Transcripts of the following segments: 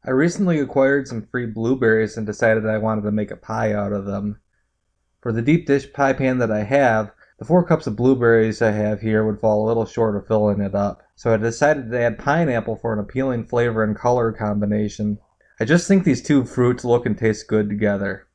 I recently acquired some free blueberries and decided I wanted to make a pie out of them. For the deep dish pie pan that I have, the 4 cups of blueberries I have here would fall a little short of filling it up. So I decided to add pineapple for an appealing flavor and color combination. I just think these two fruits look and taste good together.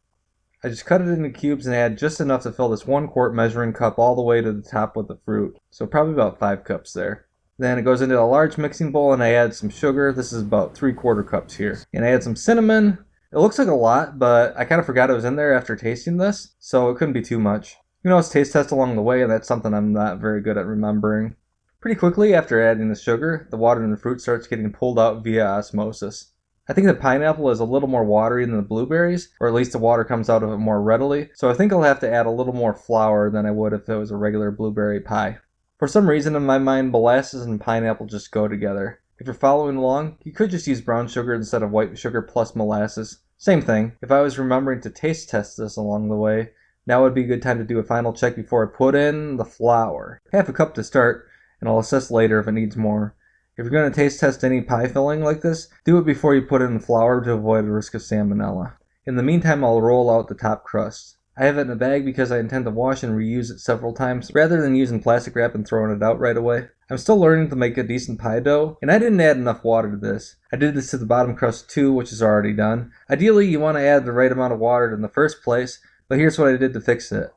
I just cut it into cubes and add just enough to fill this 1 quart measuring cup all the way to the top with the fruit. So probably about 5 cups there. Then it goes into a large mixing bowl and I add some sugar. This is about 3/4 cups here. And I add some cinnamon. It looks like a lot, but I kind of forgot it was in there after tasting this, so it couldn't be too much. You know, it's taste test along the way, and that's something I'm not very good at remembering. Pretty quickly after adding the sugar, the water in the fruit starts getting pulled out via osmosis. I think the pineapple is a little more watery than the blueberries, or at least the water comes out of it more readily, so I think I'll have to add a little more flour than I would if it was a regular blueberry pie. For some reason in my mind, molasses and pineapple just go together. If you're following along, you could just use brown sugar instead of white sugar plus molasses. Same thing. If I was remembering to taste test this along the way, now would be a good time to do a final check before I put in the flour. Half a cup to start, and I'll assess later if it needs more. If you're going to taste test any pie filling like this, do it before you put in the flour to avoid the risk of salmonella. In the meantime, I'll roll out the top crust. I have it in a bag because I intend to wash and reuse it several times, rather than using plastic wrap and throwing it out right away. I'm still learning to make a decent pie dough, and I didn't add enough water to this. I did this to the bottom crust too, which is already done. Ideally, you want to add the right amount of water in the first place, but here's what I did to fix it.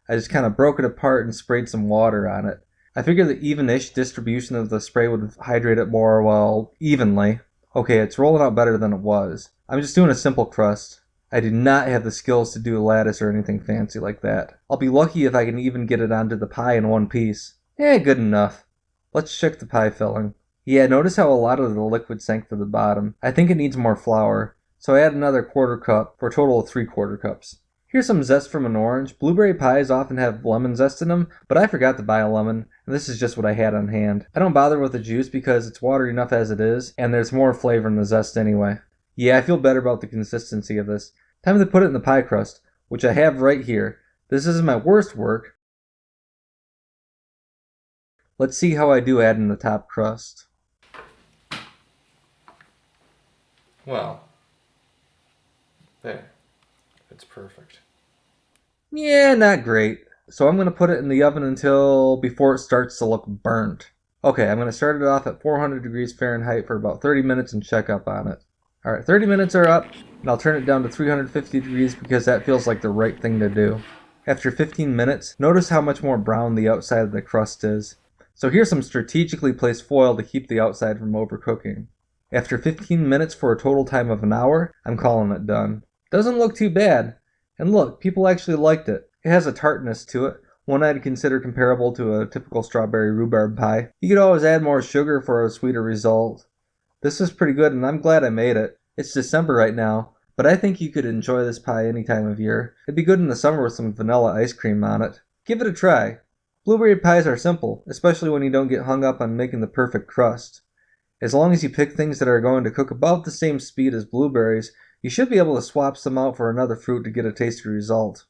I just kind of broke it apart and sprayed some water on it. I figured the even-ish distribution of the spray would hydrate it more, well, evenly. Okay, it's rolling out better than it was. I'm just doing a simple crust. I do not have the skills to do a lattice or anything fancy like that. I'll be lucky if I can even get it onto the pie in one piece. Good enough. Let's check the pie filling. Yeah, notice how a lot of the liquid sank to the bottom. I think it needs more flour, so I add another 1/4 cup for a total of 3/4 cups. Here's some zest from an orange. Blueberry pies often have lemon zest in them, but I forgot to buy a lemon, and this is just what I had on hand. I don't bother with the juice because it's watery enough as it is, and there's more flavor in the zest anyway. Yeah, I feel better about the consistency of this. Time to put it in the pie crust, which I have right here. This isn't my worst work. Let's see how I do adding the top crust. Well, there. It's perfect. Yeah, not great. So I'm going to put it in the oven until before it starts to look burnt. Okay, I'm going to start it off at 400 degrees Fahrenheit for about 30 minutes and check up on it. Alright, 30 minutes are up, and I'll turn it down to 350 degrees because that feels like the right thing to do. After 15 minutes, notice how much more brown the outside of the crust is. So here's some strategically placed foil to keep the outside from overcooking. After 15 minutes for a total time of an hour, I'm calling it done. Doesn't look too bad. And look, people actually liked it. It has a tartness to it, one I'd consider comparable to a typical strawberry rhubarb pie. You could always add more sugar for a sweeter result. This is pretty good and I'm glad I made it. It's December right now, but I think you could enjoy this pie any time of year. It'd be good in the summer with some vanilla ice cream on it. Give it a try. Blueberry pies are simple, especially when you don't get hung up on making the perfect crust. As long as you pick things that are going to cook about the same speed as blueberries, you should be able to swap some out for another fruit to get a tasty result.